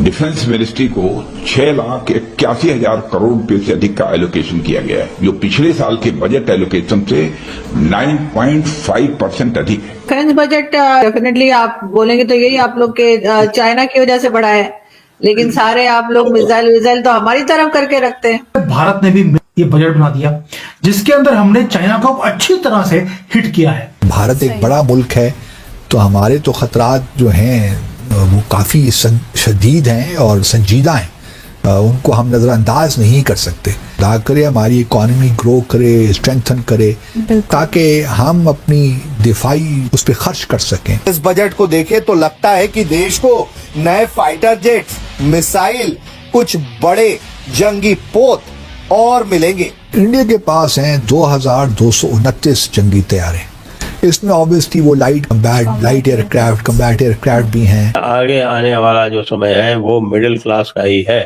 Defence ministry को 6,81,000 करोड़ रुपए से अधिक का एलोकेशन किया गया है, जो पिछले साल के बजट एलोकेशन से 9.5% अधिक है। डिफेंस बजट डेफिनेटली आप बोलेंगे तो यही आप लोग के चाइना की वजह से बढ़ा है, लेकिन सारे आप लोग मिसाइल तो हमारी तरफ करके रखते हैं। भारत ने भी ये बजट बना दिया जिसके अंदर हमने चाइना को अच्छी तरह से हिट किया है। भारत एक बड़ा मुल्क है, तो हमारे तो खतरात जो हैं वो काफ़ी शदीद हैं और संजीदा हैं, उनको हम नज़रअंदाज नहीं कर सकते। अदा करे हमारी इकॉनमी ग्रो करे, स्ट्रेंथन करे, ताकि हम अपनी दिफाई उस पर खर्च कर सकें। इस बजट को देखें तो लगता है कि देश को नए फाइटर जेट्स, मिसाइल, कुछ बड़े जंगी पोत और मिलेंगे। इंडिया के पास हैं 2,229 जंगी तैयारे। इसमें ऑब्वियसली वो लाइट एयरक्राफ्ट, कम्बैट एयरक्राफ्ट भी हैं। आगे आने वाला जो समय है वो मिडिल क्लास का ही है।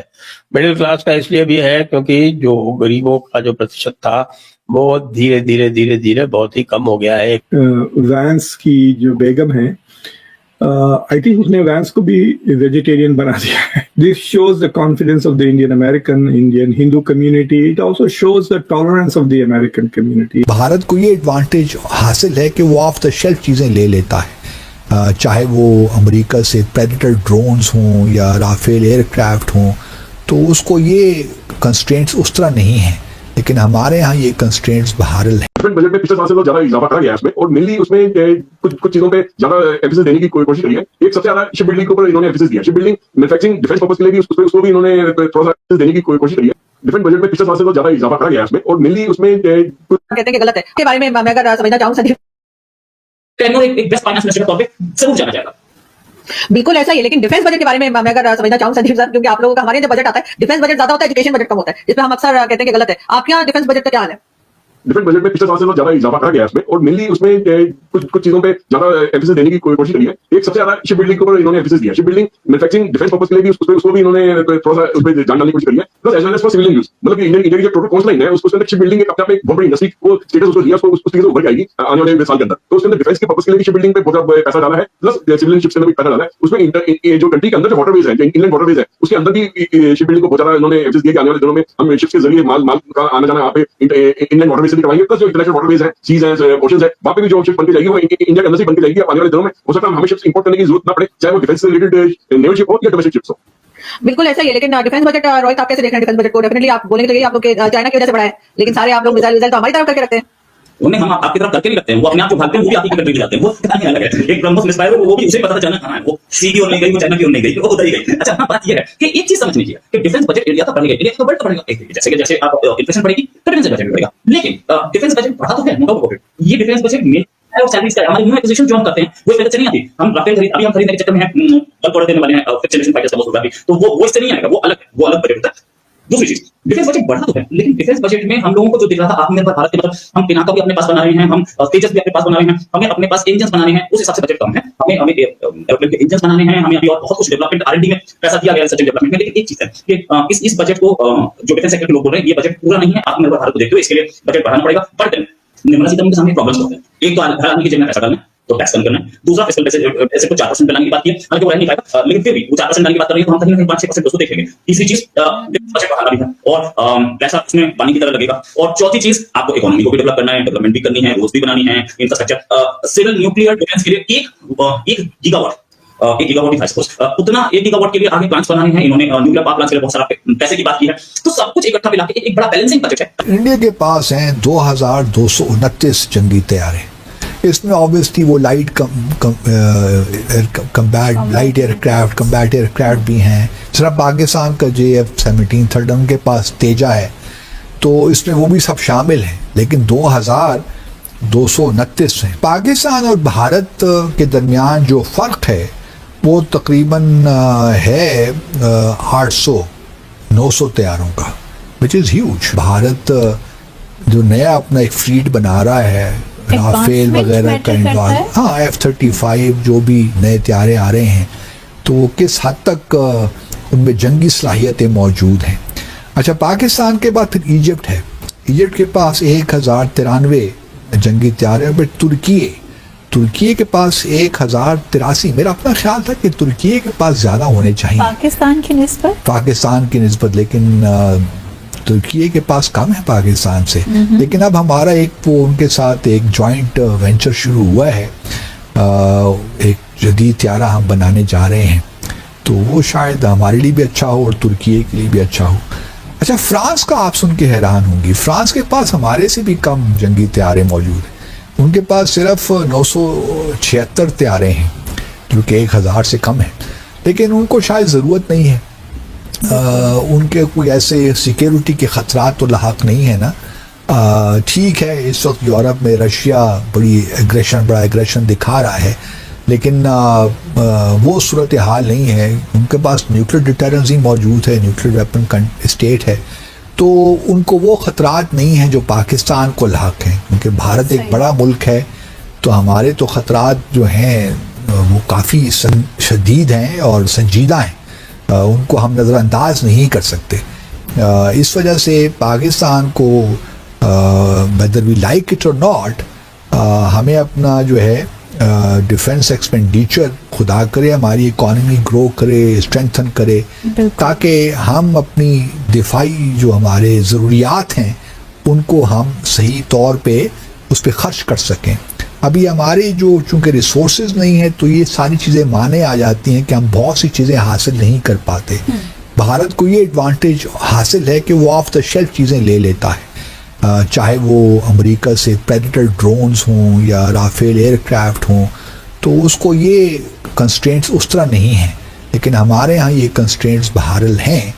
मिडिल क्लास का इसलिए भी है क्योंकि जो गरीबों का जो प्रतिशत था वो धीरे धीरे बहुत ही कम हो गया है। वैंस की जो बेगम है, आई थिंक उसने वैंस को भी वेजिटेरियन बना दिया है। This shows the confidence of the Indian American, Indian Hindu community. It also shows the tolerance of the American community. Bharat को ये एडवांटेज हासिल है कि वो ऑफ द शेल्फ चीज़ें ले लेता है, चाहे वो अमेरिका से प्रेडेटर ड्रोन्स हों या राफेल एयरक्राफ्ट हों, तो उसको ये कंस्ट्रेंट्स उस तरह नहीं है, लेकिन हमारे यहाँ ये कंस्ट्रेंट्स बहरहाल हैं। डिफेंस बजट में पिछले साल से तो ज्यादा इजाफा करा गया है इसमें, और मेनली उसमें कुछ चीजों पे ज्यादा एम्फेसिस देने की कोशिश करी है। एक सबसे ज्यादा शिप बिल्डिंग के ऊपर इन्होंने एम्फेसिस दिया। Ship building manufacturing defence purpose के लिए भी उसको भी इन्होंने थोड़ा सा एम्फेसिस देने की कोशिश करी है। डिफेंस बजट में पिछले साल से तो ज्यादा इजाफा करा गया है इसमें, और मेनली उसमें कहते हैं कि गलत है। के बारे में मैं अगर समझना चाहूँ संदीप, एक बेस्ट फाइनेंस मिनिस्टर के तौर पे जरूर जाना जाएगा। बिल्कुल ऐसा ही है, लेकिन डिफेंस बजट के बारे में मैं अगर समझना चाहूँ संदीप सर, क्योंकि आप लोगों का हमारे जब बजट आता है डिफेंस बजट ज्यादा होता है, एजुकेशन बजट कम होता है, जिसपे हम अक्सर कहते हैं कि गलत है। आपके यहाँ डिफेंस बजट का क्या हाल है? डिफेंस बजट में पिछले साल से तो ज्यादा इजाफा करा गया है इसमें, और मेनली उसमें कुछ चीजों पे ज्यादा एम्फेसिस देने की कोशिश करी है। एक सबसे ज्यादा शिप बिल्डिंग के ऊपर इन्होंने एम्फेसिस दिया। Ship building manufacturing defence purpose के लिए भी उसको भी इन्होंने थोड़ा सा उसमें जान डालने की कोशिश करी है। Plus as well as for civilian use, मतलब कि इंडिया की जो टोटल कोस्ट लाइन है उसके अंदर शिप बिल्डिंग एक अपने आप एक बहुत बड़ी इंडस्ट्री को स्टेटस उसको दिया, उसको उस तरीके से उभर के आएगी आने वाले साल के अंदर। तो उसके अंदर डिफेंस के पर्पस के लिए शिप बिल्डिंग पे बहुत ज्यादा पैसा डाला है, प्लस सिविलियन शिप्स के अंदर भी पैसा डाला है। उसमें जो कंट्री के अंदर जो वाटरवेज है, जो इनलैंड वाटरवेज है, उसके अंदर भी शिप बिल्डिंग को बहुत ज्यादा इन्होंने एम्फेसिस दिया कि आने वाले दिनों में हम शिप्स के जरिए माल का आना जाना यहाँ पे इनलैंड वाटरवेज से भी करवाएंगे। प्लस जो इंटरनेशनल वाटरवेज है, सीज है, ओशंस है, वहां पे भी जो शिप बन के जाएगी वो इंडिया के अंदर से बन के जाएगी। आने वाले दिनों में हो सकता है हमें शिप्स इंपोर्ट करने की जरूरत ना पड़े, चाहे वो डिफेंस से रिलेटेड नेवल शिप हो या डोमेस्टिक शिप्स हो। बिल्कुल ऐसा ही है, लेकिन डिफेंस बजट रोहित आप कैसे देख रहे हैं डिफेंस बजट को? डेफिनेटली आप बोलेंगे तो यही आप लोग के चाइना की वजह से बढ़ा है, लेकिन सारे आप लोग मिसाइल तो हमारी तरफ करके रखते हैं। उन्हें हम आपकी तरफ करके नहीं रखते हैं, वो अपने आप जो भागते हैं वो भी आपकी कंट्री में जाते हैं। वो कितना ही अलग है। एक ब्रह्मोस मिसाइल वो भी उसे पता चलना कहां है, वो सी की ओर नहीं गई, वो चाइना की ओर नहीं गई, वो उधर ही गई। अच्छा, हाँ, बात ये है कि एक चीज समझनी चाहिए कि डिफेंस बजट इंडिया का बढ़ेगा, इंडिया का बजट बढ़ेगा। जैसे आप इन्फ्लेशन बढ़ेगी तो डिफेंस बजट बढ़ेगा, लेकिन डिफेंस बजट बढ़ा तो है, नो डाउट। ये डिफेंस बजट में और सैलरीज का हमारी न्यू एक्विजिशन जो हम करते हैं वो इससे नहीं आती। हम राफेल अभी हम खरीदने के चक्कर में हैं, कल पड़े देने वाले हैं फिफ्थ जनरेशन फाइटर्स का बहुत, तो वो इससे नहीं आएगा, वो अलग बजट होता है। दूसरी चीज, डिफेंस बजट बढ़ा तो है, लेकिन डिफेंस बजट में हम लोगों को जो दिख रहा था आत्मनिर्भर भारत के, मतलब हम पिनाका भी अपने पास बना रहे हैं, हम तेजस भी अपने पास बना रहे हैं, हमें अपने पास इंजन बनाने हैं, उस हिसाब से बजट कम है। हमें एरोप्लेन के इंजन बनाने हैं, हमें अभी और बहुत कुछ डेवलपमेंट R&D में पैसा दिया गया है, रिसर्च डेवलपमेंट में। लेकिन एक चीज है कि इस बजट को जो डिफेंस सेक्टर के लोग बोल रहे हैं ये बजट पूरा नहीं है। आत्मनिर्भर भारत को देखते हुए इसके लिए बजट बढ़ाना पड़ेगा। बट निर्मला सीतारमण के सामने प्रॉब्लम्स होते हैं। एक तो हर आदमी की जेब में पैसा डालना है, तो टैक्स कम करना है। दूसरा फिस्कल ऐसे को 4% लाने की बात की है, हालांकि वो रह नहीं पाएगा, लेकिन फिर भी वो 4% लाने की बात कर रही है, तो हम कहीं ना कहीं 5-6% उसको देखेंगे। तीसरी चीज बजट बढ़ाना भी है और पैसा उसमें पानी की तरह लगेगा। और चौथी चीज, आपको इकोनॉमी को भी डेवलप करना है, डेवलपमेंट भी करनी है, रोड्स भी बनानी है, इंफ्रास्ट्रक्चर, सिविल न्यूक्लियर डिफेंस के लिए एक गीगावाट डिवाइस उतना 1 गीगावाट के लिए आगे प्लांट्स बनाने हैं इन्होंने। न्यूक्लियर पावर प्लांट्स के लिए बहुत सारा पैसे की बात की है। तो सब कुछ इकट्ठा मिला के एक बड़ा बैलेंसिंग बजट है। इंडिया के पास हैं 2,229 जंगी तैयारे। इसमें ऑब्वियसली वो लाइट एयरक्राफ्ट, कम्बैट एयरक्राफ्ट भी हैं। सिर्फ पाकिस्तान का JF-17 थर्ड उनके पास तेजा है, तो इसमें वो भी सब शामिल हैं, लेकिन 2,229 हैं। पाकिस्तान और भारत के दरमियान जो फ़र्क है वो तकरीबन है 800-900 तैयारों का, विच इज़ ह्यूज। भारत जो नया अपना एक फ्लीट बना रहा है, राफेल वगैरह का इन्वॉल्व, हाँ, F-35 जो भी नए तैयारे आ रहे हैं, तो किस हद तक उनमें जंगी सलाहियतें मौजूद हैं। अच्छा, पाकिस्तान के बाद फिर इजिप्ट है। इजिप्ट के पास 1,093 जंगी तैयारे हैं। फिर तुर्की के पास 1083, मेरा अपना ख्याल था कि तुर्की के पास ज़्यादा होने चाहिए पाकिस्तान की निस्बत, लेकिन तुर्की के पास कम है पाकिस्तान से। लेकिन अब हमारा वो उनके साथ एक जॉइंट वेंचर शुरू हुआ है, एक जदीद त्यारा हम बनाने जा रहे हैं, तो वो शायद हमारे लिए भी अच्छा हो और तुर्की के लिए भी अच्छा हो। अच्छा, फ्रांस का आप सुन के हैरान होंगी, फ्रांस के पास हमारे से भी कम जंगी त्यारे मौजूद हैं। उनके पास सिर्फ 976 त्यारे हैं, जो कि 1000 से कम है, लेकिन उनको शायद ज़रूरत नहीं है। उनके कोई ऐसे सिक्योरिटी के ख़तरात तो लाहक नहीं है ना। ठीक है, इस वक्त यूरोप में रशिया बड़ा एग्रेशन दिखा रहा है, लेकिन वो सूरत हाल नहीं है। उनके पास न्यूक्लियर डिटरेंस ही मौजूद है, न्यूक्लियर वेपन स्टेट है, तो उनको वो ख़तरात नहीं हैं जो पाकिस्तान को लाहक हैं। क्योंकि भारत एक बड़ा मुल्क है, तो हमारे तो ख़तरात जो हैं वो काफ़ी शदीद हैं और संजीदा हैं, उनको हम नज़रअंदाज नहीं कर सकते। इस वजह से पाकिस्तान को वेदर वी लाइक इट और नॉट, हमें अपना जो है डिफेंस एक्सपेंडिचर खुदा करे हमारी इकॉनमी ग्रो करे, स्ट्रेंथन करे, ताकि हम अपनी दिफाई जो हमारे ज़रूरियात हैं उनको हम सही तौर पे उस पर ख़र्च कर सकें। अभी हमारे जो चूँकि रिसोर्सेज नहीं है, तो ये सारी चीज़ें माने आ जाती हैं कि हम बहुत सी चीज़ें हासिल नहीं कर पाते। भारत को ये एडवांटेज हासिल है कि वो ऑफ द शेल्फ चीज़ें ले लेता है, चाहे वो अमेरिका से प्रेडेटर ड्रोन्स हों या राफेल एयरक्राफ्ट हों, तो उसको ये कंस्ट्रेंट्स उस तरह नहीं हैं। लेकिन हमारे यहाँ ये कंस्ट्रेंट्स बहरहाल हैं।